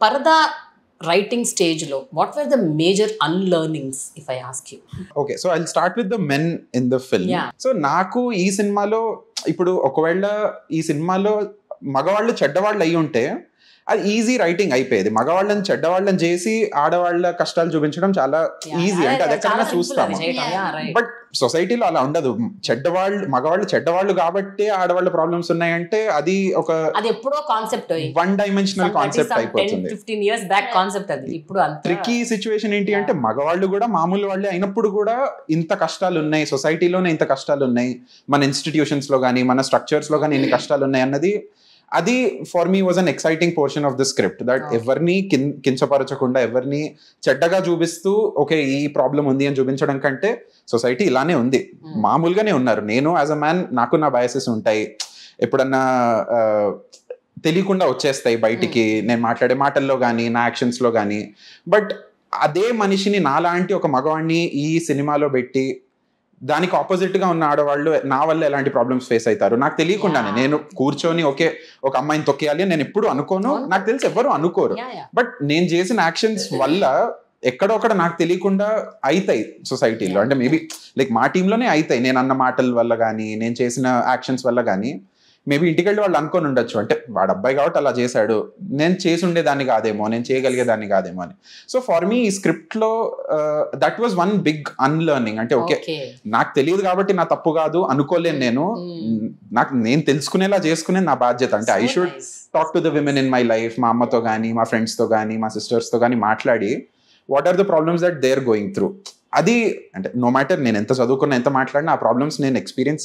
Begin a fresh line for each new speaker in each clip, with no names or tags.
పరదా writing stage lo, what were the major unlearnings, if I ask you?
Okay, so I'll start with the men in the film.
Yeah.
So నాకు ఈ సినిమాలో ఇప్పుడు ఒకవేళ ఈ సినిమాలో మగవాళ్ళు చెడ్డవాళ్ళు అయి ఉంటే అది ఈజీ రైటింగ్ అయిపోయేది. మగవాళ్ళని చెడ్డవాళ్ళని చేసి ఆడవాళ్ళ కష్టాలు చూపించడం చాలా ఈజీ, అంటే అది ఎక్కడైనా చూస్తాము. బట్ సొసైటీలో అలా ఉండదు. మగవాళ్ళు చెడ్డవాళ్ళు కాబట్టి ఆడవాళ్ళ ప్రాబ్లమ్స్ ఉన్నాయంటే అది ఒక
ఎప్పుడో కాన్సెప్ట్,
వన్ డైమెన్షనల్ కాన్సెప్ట్ అయిపోతుంది.
15 years బ్యాక్ కాన్సెప్ట్ అది. ఇప్పుడు
ట్రికీ సిచ్యువేషన్ ఏంటి అంటే మగవాళ్ళు కూడా మామూలు వాళ్ళే అయినప్పుడు కూడా ఇంత కష్టాలు ఉన్నాయి, సొసైటీలోనే ఇంత కష్టాలు ఉన్నాయి, మన ఇన్స్టిట్యూషన్స్ లో కానీ మన స్ట్రక్చర్స్ లో కానీ ఇన్ని కష్టాలు ఉన్నాయి అన్నది, అది for me was an exciting portion of the script. That ఎవరిని కించపరచకుండా ఎవరిని చెడ్డగా చూపిస్తూ ఓకే ఈ ప్రాబ్లం ఉంది అని చూపించడం కంటే సొసైటీ ఇలానే ఉంది, మామూలుగానే ఉన్నారు. నేను యాజ్ అ మ్యాన్ నాకు నా బయాసెస్ ఉంటాయి, ఎప్పుడన్నా తెలియకుండా వచ్చేస్తాయి బయటికి, నేను మాట్లాడే మాటల్లో కానీ నా యాక్షన్స్లో కానీ. బట్ అదే మనిషిని నాలాంటి ఒక మగవాడిని ఈ సినిమాలో పెట్టి దానికి ఆపోజిట్ గా ఉన్న ఆడవాళ్ళు నా వల్ల ఎలాంటి ప్రాబ్లమ్స్ ఫేస్ అవుతారు నాకు తెలియకుండానే నేను కూర్చొని ఓకే ఒక అమ్మాయిని తొక్కేయాలి అని నేను ఎప్పుడు అనుకోను, నాకు తెలిసి ఎవరు అనుకోరు. బట్ నేను చేసిన యాక్షన్స్ వల్ల ఎక్కడొక్కడ నాకు తెలియకుండా అవుతాయి సొసైటీలో, అంటే మేబీ లైక్ మా టీంలోనే అవుతాయి. నేను అన్న మాటల వల్ల కానీ నేను చేసిన యాక్షన్స్ వల్ల కానీ మేబీ ఇంటికెళ్ళి వాళ్ళు అనుకొని ఉండొచ్చు, అంటే వాడు అబ్బాయి కాబట్టి అలా చేశాడు, నేను చేసి ఉండేదాన్ని కాదేమో, నేను చేయగలిగేదాన్ని కాదేమో అని. సో ఫర్ మీ ఈ స్క్రిప్ట్ లో that was one big unlearning. అంటే ఓకే నాకు తెలియదు కాబట్టి నా తప్పు కాదు అనుకోలేను, నేను తెలుసుకునేలా చేసుకునే నా బాధ్యత. అంటే I should talk to the women in my life, మా అమ్మతో కానీ మా ఫ్రెండ్స్తో కానీ మా సిస్టర్స్తో కానీ మాట్లాడి what are the problems that they are going through. అది అంటే నో మ్యాటర్ నేను ఎంత చదువుకున్నా ఎంత మాట్లాడినా ఆ ప్రాబ్లమ్స్ నేను ఎక్స్పీరియన్స్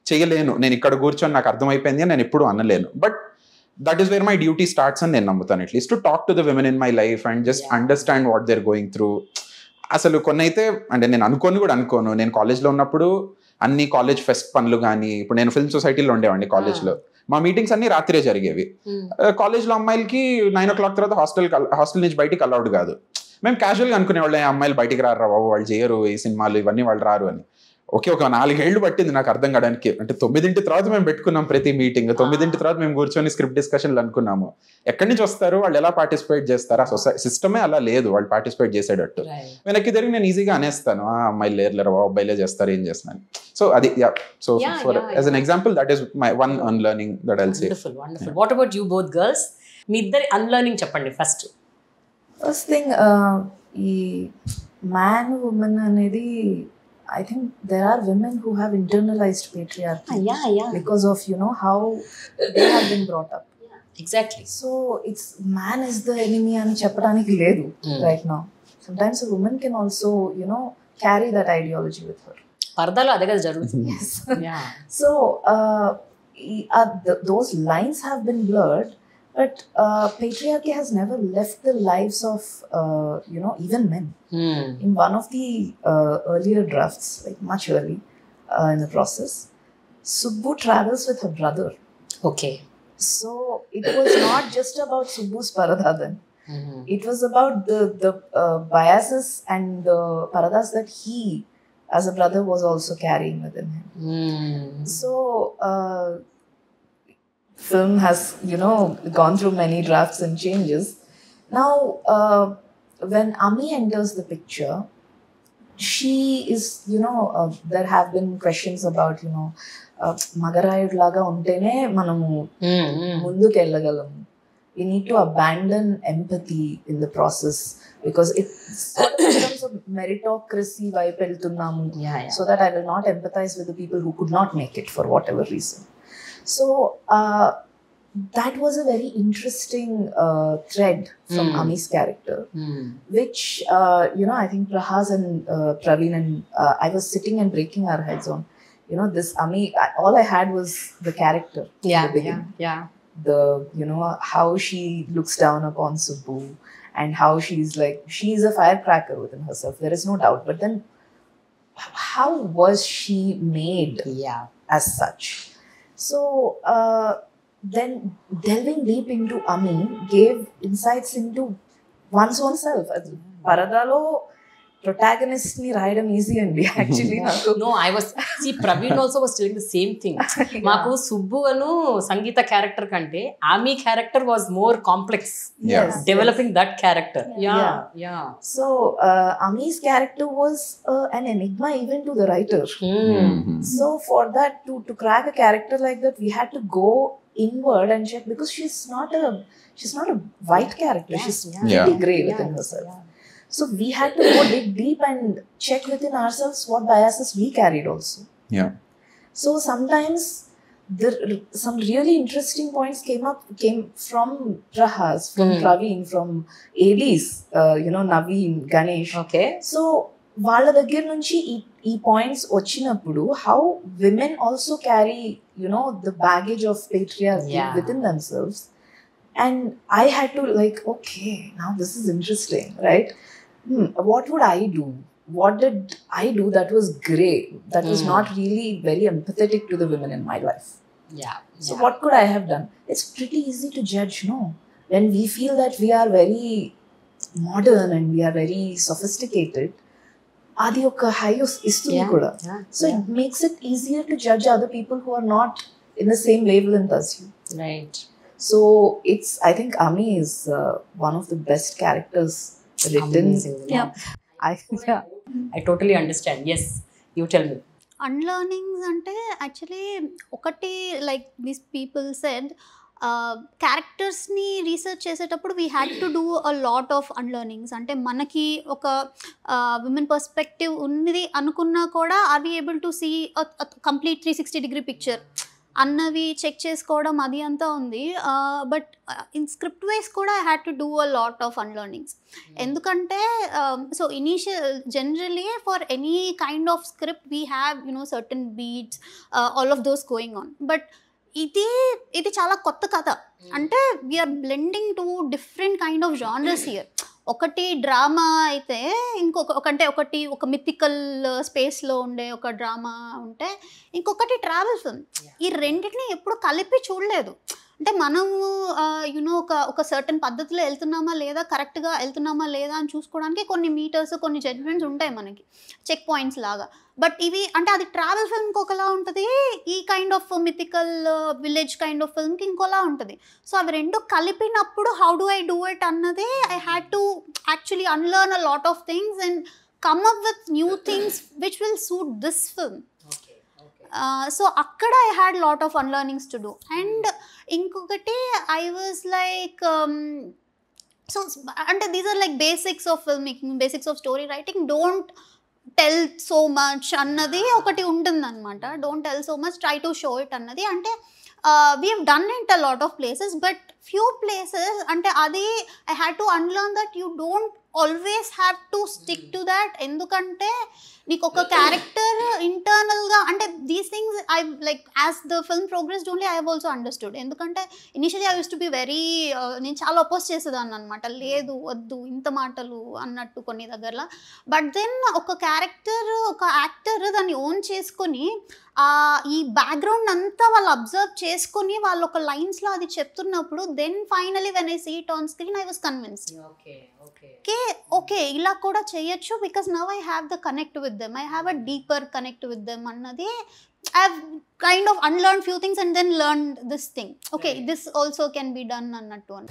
చేయలేను, నేను ఇక్కడ కూర్చొని నాకు అర్థమైపోయింది అని నేను ఎప్పుడు అనలేను. But that is where my duty starts అని నేను నమ్ముతాను. At least to talk to the women in my life and just understand what they are going through. అసలు కొన్ని అయితే అంటే నేను అనుకోను. నేను కాలేజ్లో ఉన్నప్పుడు అన్ని కాలేజ్ ఫెస్ట్ పనులు కానీ, ఇప్పుడు నేను ఫిల్మ్ సొసైటీలో ఉండేవాడిని కాలేజ్లో, మా మీటింగ్స్ అన్ని రాత్రే జరిగేవి. కాలేజ్లో అమ్మాయిలకి 9 o'clock తర్వాత హాస్టల్ నుంచి బయటికి అలౌడ్ కాదు. మేము క్యాజువల్గా అనుకునేవాళ్ళం అమ్మాయిలు బయటికి రారు బాబు, వాళ్ళు చేయరు ఈ సినిమాలు ఇవన్నీ, వాళ్ళు రారు అని. ఓకే ఒక 4 ఏళ్ళు పట్టింది నాకు అర్థం కావడానికి. అంటే 9 తర్వాత మేము పెట్టుకున్నాం ప్రతి మీటింగ్, 9 తర్వాత మేము కూర్చొని స్క్రిప్ట్ డిస్కషన్లు అనుకున్నాము. ఎక్కడి నుంచి వస్తారు వాళ్ళు, ఎలా పార్టిసిపేట్ చేస్తారు, ఆ సిస్టమే అలా లేదు వాళ్ళు పార్టిసిపేట్ చేసేటట్టు. వెనక్కి తిరిగి నేను ఈజీగా అనేస్తాను అమ్మాయిలు లేరు అబ్బాయిలే చేస్తారు ఏం చేస్తున్నాను. సో అది so far as an example that is my one unlearning that I'll say.
Wonderful. What about you both girls? మీ ఇద్దరి అన్లర్నింగ్ చెప్పండి. ఫస్ట్
థింగ్, ఈ మ్యాన్ ఉమెన్ అనేది, I think there are women who have internalized patriarchy because of how they have been brought up.
Exactly.
So it's man is the enemy ani cheppadaniki ledu right now. Sometimes a woman can also carry that ideology with her.
Pardalo ade kada jarugutundi.
Yes. Yeah. So those lines have been blurred. But patriarchy has never left the lives of, even men. In one of the earlier drafts, like much early in the process, Subbu travels with her brother.
Okay.
So it was not just about Subbu's parada then. It was about the biases and the paradas that he, as a brother, was also carrying within him. So film has gone through many drafts and changes. Now when Ami enters the picture, she is there have been questions about magarayud laga untene manamu munduku ellagalamu. We need to abandon empathy in the process because it sort of becomes a meritocracy vibe eltunnamu, so that I will not empathize with the people who could not make it for whatever reason. So that was a very interesting thread from Ami's character, which I think Prahas and Praveen and I was sitting and breaking our heads on. This Ami, all I had was the character. The how she looks down upon Subbu and how she's a firecracker within herself. There is no doubt. But then, how was she made as such? So then delving deep into Ami gave insights into one's own self. Paradalo, protagonist ని రాయడం easy అండి actually నాకు.
No, I was Praveen also was telling the same thing. మాకు సుబ్బు అను సంగీత character కంటే ఆమె character was more complex, developing that character.
So Ami's character was an enigma even to the writer. So for that to crack a character like that, we had to go inward and check, because she's not a white character. She's pretty grey within herself. So we had to go dig deep and check within ourselves what biases we carried also. So sometimes some really interesting points came from Prahas, from Praveen, from ADs, Naveen, Ganesh.
Okay.
So వాళ్ళ దగ్గర నుంచి ఈ points వచ్చినప్పుడు how women also carry the baggage of patriarchy within themselves, and I had to okay, now this is interesting, right? What would I do? What did I do that was grey, that was not really very empathetic to the women in my life? So what could I have done? It's pretty easy to judge, no? When we feel that we are very modern and we are very sophisticated, అది ఒక high ఇస్తుంది కూడా. So it makes it easier to judge other people who are not in the same wavelength as you.
Right.
So I think Ami is one of the best characters written.
Amazing. I totally understand. Yes, you tell me.
Unlearnings ante actually ఒకటి, like these people said, క్యారెక్టర్స్ని research చేసేటప్పుడు we had to do a lot of unlearnings. అంటే మనకి ఒక women perspective ఉన్నది అనుకున్నా కూడా are we able to see complete 360-degree picture అన్నవి చెక్ చేసుకోవడం అది అంతా ఉంది. బట్ ఇన్ స్క్రిప్ట్ వైజ్ కూడా I had to do a lot of unlearnings. ఎందుకంటే so generally for any kind of script we have certain beats, all of those going on. But ఇది చాలా కొత్త కథ. అంటే we are blending to different kind of genres here. ఒకటి drama అయితే ఒకటి ఒక మిథికల్ స్పేస్లో ఉండే ఒక డ్రామా ఉంటే, ఇంకొకటి ట్రావెల్ ఫిల్మ్. ఈ రెండింటిని ఎప్పుడు కలిపి చూడలేదు. అంటే మనము ఒక సర్టన్ పద్ధతిలో వెళ్తున్నామా లేదా, కరెక్ట్గా వెళ్తున్నామా లేదా అని చూసుకోవడానికి కొన్ని మీటర్స్, కొన్ని జడ్జ్మెంట్స్ ఉంటాయి మనకి, చెక్ పాయింట్స్ లాగా. బట్ ఇవి అంటే అది ట్రావెల్ ఫిల్మ్కి ఒకలా ఉంటుంది, ఈ kind of mythical village kind of ఫిల్మ్కి ఇంకోలా ఉంటుంది. సో అవి రెండు కలిపినప్పుడు how do I do it అన్నది I had to actually unlearn a lot of things and come up with new things which will suit this film. So అక్కడ I had lot of unlearnings to do. And ఇంకొకటి I was like so అంటే these are like basics of film making, basics of story writing. Don't tell so much అన్నది ఒకటి ఉంటుందన్నమాట. Don't tell so much, try to show it అన్నది. అంటే we have done it a lot of places, but few places అంటే అది I had to unlearn that you don't always have to stick to that. ఎందుకంటే నీకు ఒక character ఇంటర్నల్గా అంటే these things I like as the film progressed only I have also understood. ఎందుకంటే initially I use to be very నేను చాలా oppose చేసేదాన్ని అనమాట, లేదు వద్దు ఇంత మాటలు అన్నట్టు కొన్ని దగ్గరలో. బట్ దెన్ ఒక క్యారెక్టర్, ఒక యాక్టర్ దాన్ని ఓన్ చేసుకొని ఈ బ్యాక్గ్రౌండ్ అంతా వాళ్ళు అబ్జర్వ్ చేసుకొని వాళ్ళు ఒక లైన్స్లో అది చెప్తున్నప్పుడు then finally when I see it on screen I was convinced. Okay ఇలా కూడా చేయొచ్చు, because now I have the connect with them, I have a deeper connect with them అన్నది. I have kind of unlearn few things and then learn this thing. Okay this also can be done అన్నట్టు అని.